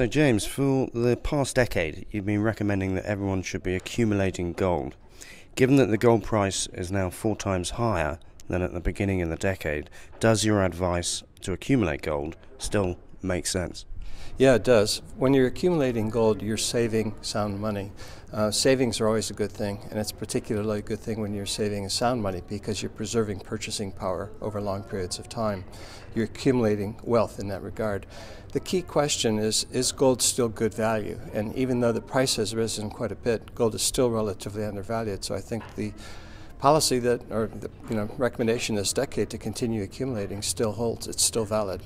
So James, for the past decade, you've been recommending that everyone should be accumulating gold. Given that the gold price is now 4 times higher than at the beginning of the decade, does your advice to accumulate gold still make sense? Yeah, it does. When you're accumulating gold, you're saving sound money. Savings are always a good thing, and it's particularly a good thing when you're saving sound money because you're preserving purchasing power over long periods of time. You're accumulating wealth in that regard. The key question is gold still good value? And even though the price has risen quite a bit, gold is still relatively undervalued. So I think the policy recommendation this decade to continue accumulating still holds. It's still valid.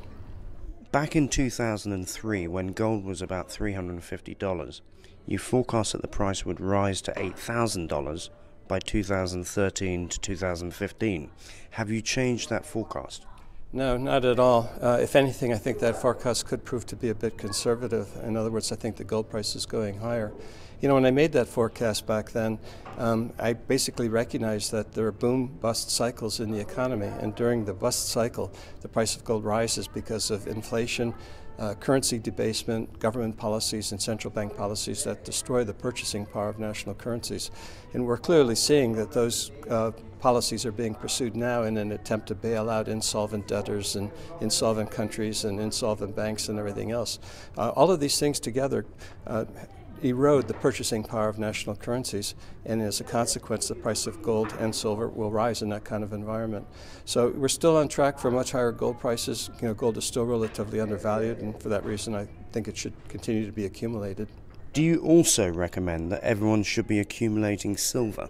Back in 2003, when gold was about $350, you forecast that the price would rise to $8,000 by 2013 to 2015. Have you changed that forecast? No, not at all. If anything, I think that forecast could prove to be a bit conservative. In other words, I think the gold price is going higher. You know, when I made that forecast back then, I basically recognized that there are boom-bust cycles in the economy, and during the bust cycle, the price of gold rises because of inflation, currency debasement, government policies, and central bank policies that destroy the purchasing power of national currencies. And we're clearly seeing that those policies are being pursued now in an attempt to bail out insolvent debtors and insolvent countries and insolvent banks and everything else. All of these things together erode the purchasing power of national currencies, and as a consequence the price of gold and silver will rise in that kind of environment. So we're still on track for much higher gold prices. You know, gold is still relatively undervalued, and for that reason I think it should continue to be accumulated. Do you also recommend that everyone should be accumulating silver?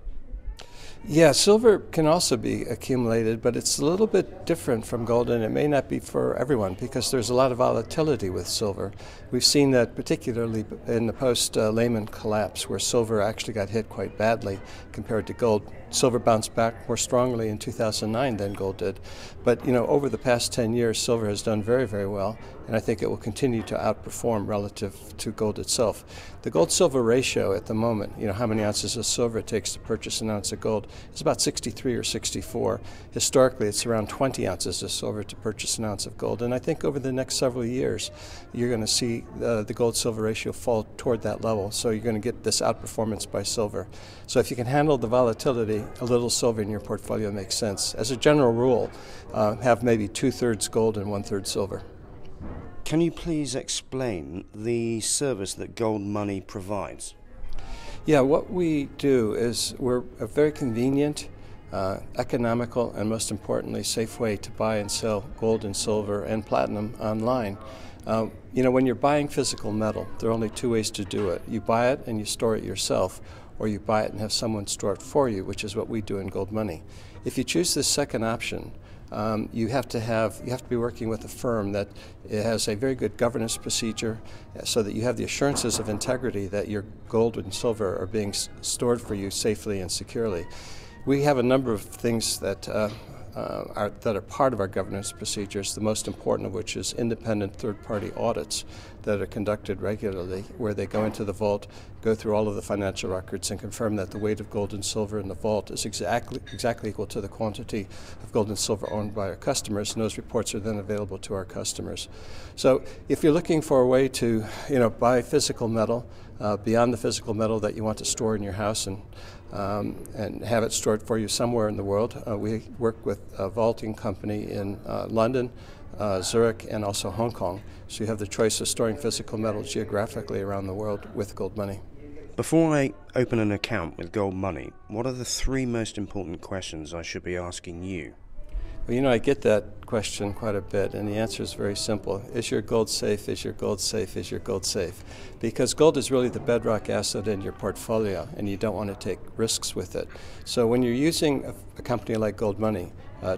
Yeah, silver can also be accumulated, but it's a little bit different from gold, and it may not be for everyone because there's a lot of volatility with silver. We've seen that particularly in the post-Lehman collapse, where silver actually got hit quite badly compared to gold. Silver bounced back more strongly in 2009 than gold did. But, you know, over the past 10 years, silver has done very, very well, and I think it will continue to outperform relative to gold itself. The gold-silver ratio at the moment, you know, how many ounces of silver it takes to purchase an ounce of gold, is about 63 or 64. Historically, it's around 20 ounces of silver to purchase an ounce of gold, and I think over the next several years, you're going to see the gold-silver ratio fall toward that level, so you're going to get this outperformance by silver. So if you can handle the volatility, a little silver in your portfolio makes sense. As a general rule, have maybe 2/3 gold and 1/3 silver. Can you please explain the service that GoldMoney provides? Yeah, what we do is we're a very convenient, economical, and most importantly, safe way to buy and sell gold and silver and platinum online. You know, when you're buying physical metal, there are only 2 ways to do it. You buy it and you store it yourself, or you buy it and have someone store it for you, which is what we do in GoldMoney. If you choose this second option, you have to be working with a firm that has a very good governance procedure so that you have the assurances of integrity that your gold and silver are being stored for you safely and securely. We have a number of things that are part of our governance procedures, the most important of which is independent third-party audits that are conducted regularly, where they go into the vault, go through all of the financial records, and confirm that the weight of gold and silver in the vault is exactly equal to the quantity of gold and silver owned by our customers, and those reports are then available to our customers. So if you're looking for a way to, you know, buy physical metal, beyond the physical metal that you want to store in your house and have it stored for you somewhere in the world. We work with a vaulting company in London, Zurich, and also Hong Kong. So you have the choice of storing physical metal geographically around the world with GoldMoney. Before I open an account with GoldMoney, what are the 3 most important questions I should be asking you? Well, you know, I get that question quite a bit, and the answer is very simple. Is your gold safe? Is your gold safe? Is your gold safe? Because gold is really the bedrock asset in your portfolio, and you don't want to take risks with it. So when you're using a company like GoldMoney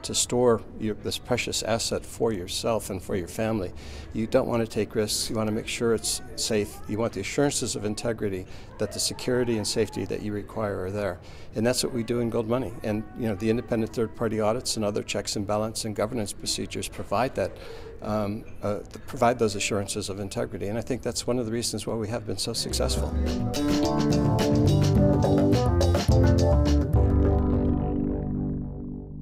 to store this precious asset for yourself and for your family, you don't want to take risks. You want to make sure it's safe. You want the assurances of integrity that the security and safety that you require are there. And that's what we do in GoldMoney. And, you know, the independent third-party audits and other checks and balance and governance procedures provide that, provide those assurances of integrity. And I think that's one of the reasons why we have been so successful.